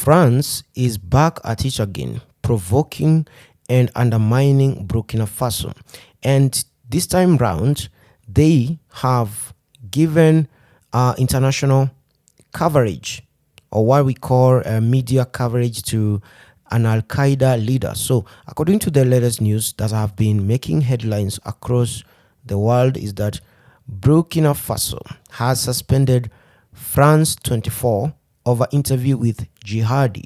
France is back at it again, provoking and undermining Burkina Faso. And this time round, they have given international coverage, or what we call media coverage, to an Al-Qaeda leader. So, according to the latest news that have been making headlines across the world, is that Burkina Faso has suspended France 24 over interview with jihadi.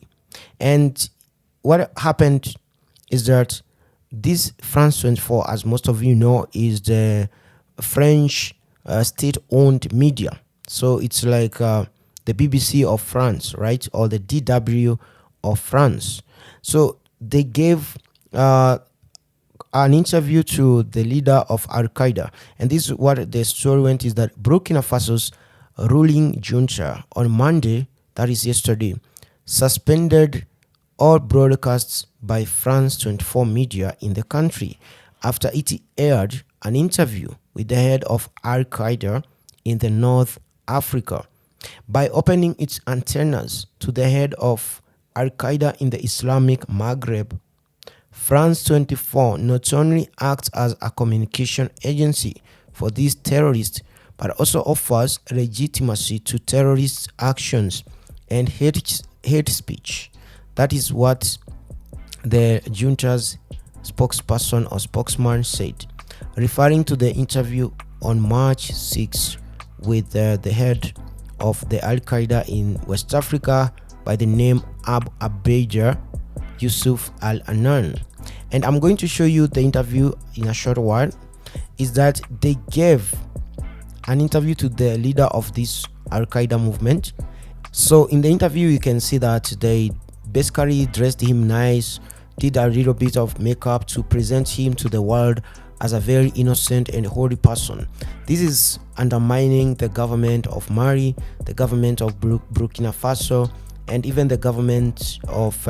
And what happened is that this France 24, as most of you know, is the French state-owned media. So it's like the BBC of France, right? Or the DW of France. So they gave an interview to the leader of Al-Qaeda. And this is what the story went, is that Burkina Faso's ruling junta on Monday, that is yesterday, suspended all broadcasts by France 24 media in the country after it aired an interview with the head of Al-Qaeda in the North Africa. By opening its antennas to the head of Al-Qaeda in the Islamic Maghreb, France 24 not only acts as a communication agency for these terrorists, but also offers legitimacy to terrorist actions and hate speech. That is what the junta's spokesperson or spokesman said, referring to the interview on March 6 with the head of the Al-Qaeda in West Africa by the name Abu Abeja Yusuf Al-Anan. And I'm going to show you the interview in a short while. Is that they gave an interview to the leader of this Al-Qaeda movement. So in the interview, you can see that they basically dressed him nice, did a little bit of makeup to present him to the world as a very innocent and holy person. This is undermining the government of Mali, the government of Burkina Faso, and even the government of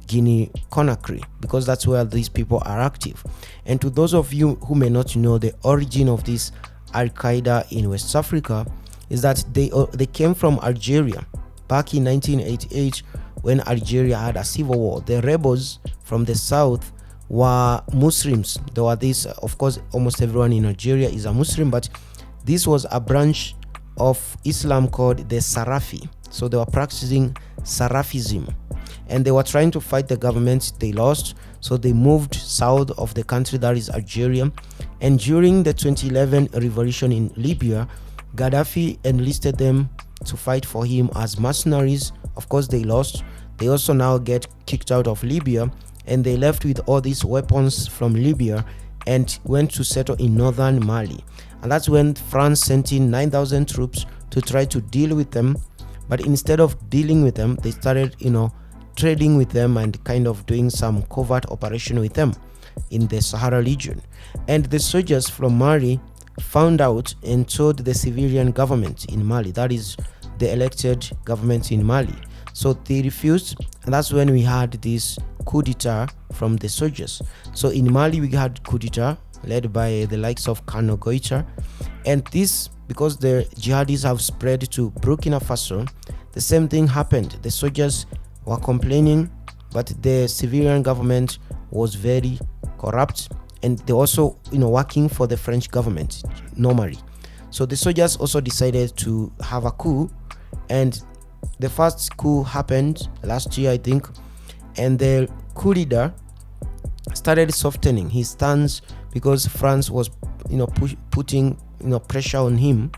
Guinea-Conakry, because that's where these people are active. And to those of you who may not know the origin of this Al-Qaeda in West Africa, is that they came from Algeria back in 1988 when Algeria had a civil war. The rebels from the south were Muslims. There were this, of course, almost everyone in Algeria is a Muslim, but this was a branch of Islam called the Sarafi. So they were practicing Sarafism, and they were trying to fight the government. They lost, so they moved south of the country, that is Algeria. And during the 2011 revolution in Libya, Gaddafi enlisted them to fight for him as mercenaries. Of course, they lost. They also now get kicked out of Libya, and they left with all these weapons from Libya and went to settle in northern Mali. And that's when France sent in 9,000 troops to try to deal with them. But instead of dealing with them, they started, trading with them and kind of doing some covert operation with them in the Sahara region. And the soldiers from Mali found out and told the civilian government in Mali, that is the elected government in Mali. So they refused, and that's when we had this coup d'etat from the soldiers. So in Mali, we had coup d'etat led by the likes of Kano Goita. And this, because the jihadis have spread to Burkina Faso, the same thing happened. The soldiers were complaining, but the civilian government was very corrupt, and they also, working for the French government normally. So the soldiers also decided to have a coup, and the first coup happened last year, I think, and the coup leader started softening his stance because France was, putting, pressure on him,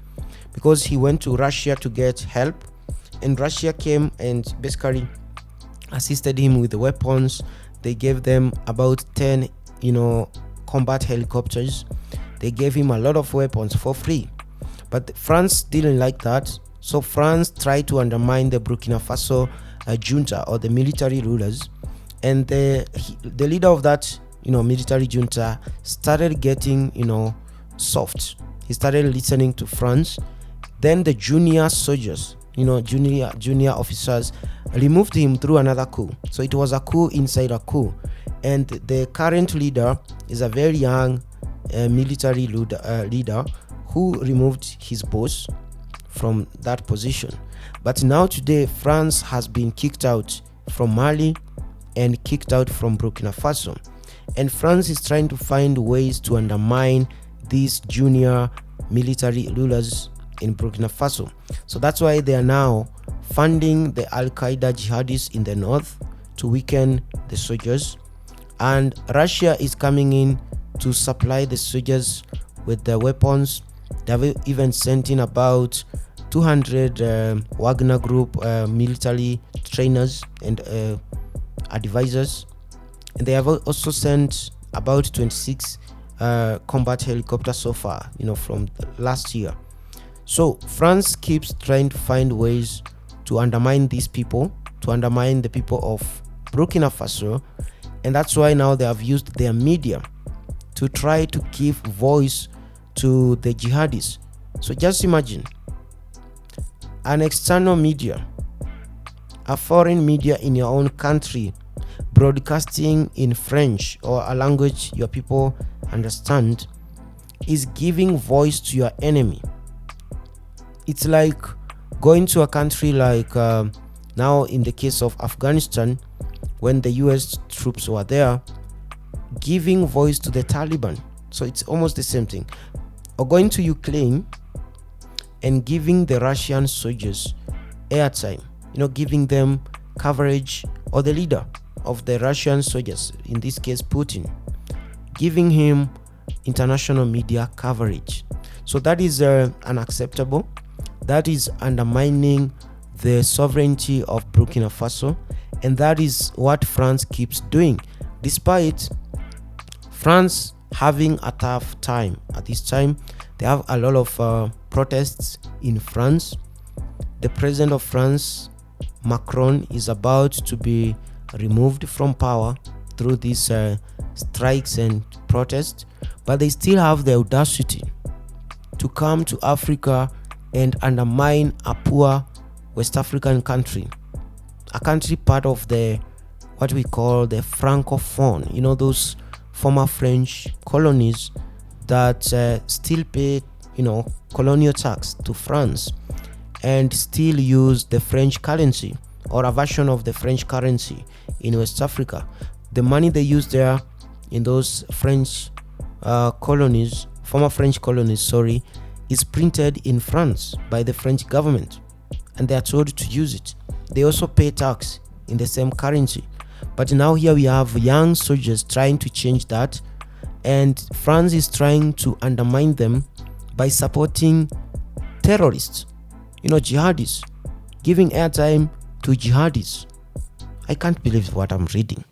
because he went to Russia to get help, and Russia came and basically assisted him with the weapons. They gave them about 10, combat helicopters. They gave him a lot of weapons for free. But France didn't like that. So France tried to undermine the Burkina Faso junta, or the military rulers. And the leader of that, military junta started getting, soft. He started listening to France. Then the junior soldiers, junior officers removed him through another coup. So it was a coup inside a coup. And the current leader is a very young military leader who removed his boss from that position. But now today, France has been kicked out from Mali and kicked out from Burkina Faso. And France is trying to find ways to undermine these junior military rulers in Burkina Faso. So that's why they are now funding the Al-Qaeda jihadis in the north to weaken the soldiers. And Russia is coming in to supply the soldiers with the weapons. They have even sent in about 200 Wagner Group military trainers and advisors. And they have also sent about 26 combat helicopters so far, from last year. So France keeps trying to find ways to undermine these people, to undermine the people of Burkina Faso. And that's why now they have used their media to try to give voice to the jihadis. So just imagine an external media, a foreign media in your own country, broadcasting in French or a language your people understand, is giving voice to your enemy. It's like going to a country like now in the case of Afghanistan, when the US troops were there, giving voice to the Taliban. So it's almost the same thing. Or going to Ukraine and giving the Russian soldiers airtime, giving them coverage, or the leader of the Russian soldiers, in this case Putin, giving him international media coverage. So that is unacceptable. That is undermining the sovereignty of Burkina Faso, and that is what France keeps doing, despite France having a tough time at this time. They have a lot of protests in France. The president of France, Macron, is about to be removed from power through these strikes and protests, but they still have the audacity to come to Africa and undermine a poor West African country, a country part of what we call the Francophone, those former French colonies that still pay, colonial tax to France and still use the French currency or a version of the French currency in West Africa. The money they use there in those French colonies, former French colonies, is printed in France by the French government, and they are told to use it. They also pay tax in the same currency. But now here we have young soldiers trying to change that, and France is trying to undermine them by supporting terrorists, jihadis, giving airtime to jihadis. I can't believe what I'm reading.